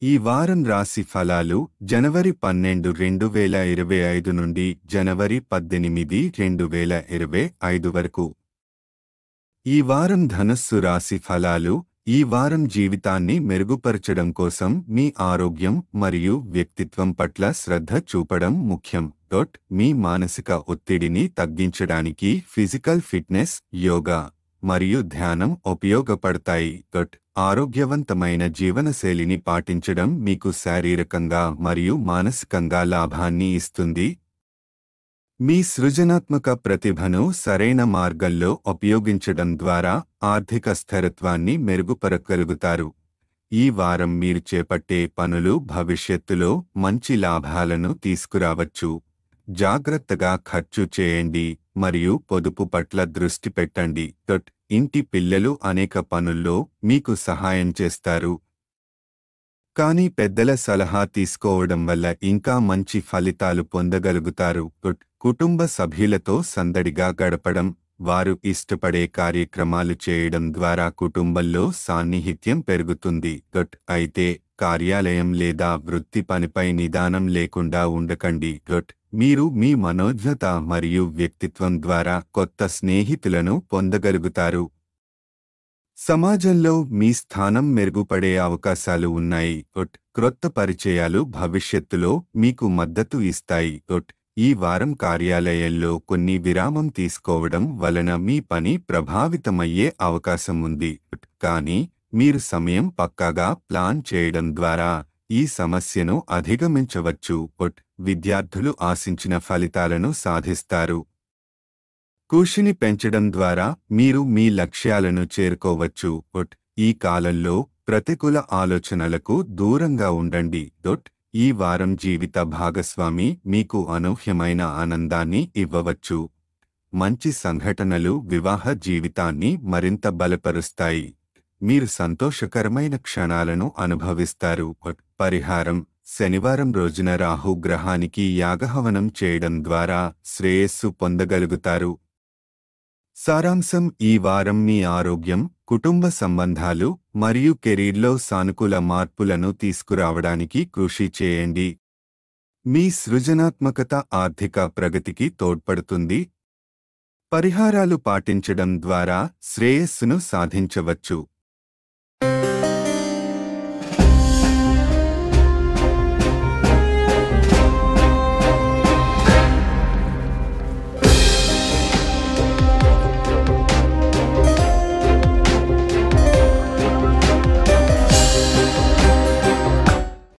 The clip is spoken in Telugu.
ఈ వారం రాశి ఫలాలు జనవరి 12, 2025 నుండి జనవరి 18, 2025 వరకు. ఈ వారం ధనుస్సు రాశి ఫలాలు. ఈ వారం జీవితాన్ని మెరుగుపరచడం కోసం మీ ఆరోగ్యం మరియు వ్యక్తిత్వం పట్ల శ్రద్ధ చూపడం ముఖ్యం. మీ మానసిక ఒత్తిడిని తగ్గించడానికి ఫిజికల్ ఫిట్నెస్, యోగా మరియు ధ్యానం ఉపయోగపడతాయి. ఆరోగ్యవంతమైన జీవనశైలిని పాటించడం మీకు శారీరకంగా మరియు మానసికంగా లాభాన్ని ఇస్తుంది. మీ సృజనాత్మక ప్రతిభను సరైన మార్గంలో ఉపయోగించడం ద్వారా ఆర్థిక స్థిరత్వాన్ని మెరుగుపరచగలుగుతారు. ఈ వారం మీరు చేపట్టే పనులు భవిష్యత్తులో మంచి లాభాలను తీసుకురావచ్చు. జాగ్రత్తగా ఖర్చు చేయండి మరియు పొదుపు పట్ల దృష్టి పెట్టండి. ఇంటి పిల్లలు అనేక పనుల్లో మీకు సహాయం చేస్తారు, కానీ పెద్దల సలహా తీసుకోవడం వల్ల ఇంకా మంచి ఫలితాలు పొందగలుగుతారు. కుటుంబ సభ్యులతో సందడిగా గడపడం, వారు ఇష్టపడే కార్యక్రమాలు చేయడం ద్వారా కుటుంబంలో సాన్నిహిత్యం పెరుగుతుంది. అయితే కార్యాలయం లేదా వృత్తి పనిపై నిదానం లేకుండా ఉండకండి. మీరు మీ మనోజ్ఞత మరియు వ్యక్తిత్వం ద్వారా కొత్త స్నేహితులను పొందగలుగుతారు. సమాజంలో మీ స్థానం మెరుగుపడే అవకాశాలు ఉన్నాయి. క్రొత్త పరిచయాలు భవిష్యత్తులో మీకు మద్దతు ఇస్తాయి. ఈ వారం కార్యాలయంలో కొన్ని విరామం తీసుకోవడం వలన మీ పని ప్రభావితమయ్యే అవకాశం ఉంది. కానీ మీరు సమయం పక్కాగా ప్లాన్ చేయడం ద్వారా ఈ సమస్యను అధిగమించవచ్చు. విద్యార్థులు ఆశించిన ఫలితాలను సాధిస్తారు. కృషిని పెంచడం ద్వారా మీరు మీ లక్ష్యాలను చేరుకోవచ్చు. ఈ కాలంలో ప్రతికూల ఆలోచనలకు దూరంగా ఉండండి. ఈ వారం జీవిత భాగస్వామి మీకు అనూహ్యమైన ఆనందాన్ని ఇవ్వవచ్చు. మంచి సంఘటనలు వివాహ జీవితాన్ని మరింత బలపరుస్తాయి. మీరు సంతోషకరమైన క్షణాలను అనుభవిస్తారు. పరిహారం: శనివారం రోజున రాహు గ్రహానికి యాగహవనం చేయడం ద్వారా శ్రేయస్సు పొందగలుగుతారు. సారాంశం: ఈ వారం మీ ఆరోగ్యం, కుటుంబ సంబంధాలు మరియు కెరీర్లో సానుకూల మార్పులను తీసుకురావడానికి కృషి చేయండి. మీ సృజనాత్మకత ఆర్థిక ప్రగతికి తోడ్పడుతుంది. పరిహారాలు పాటించడం ద్వారా శ్రేయస్సును సాధించవచ్చు.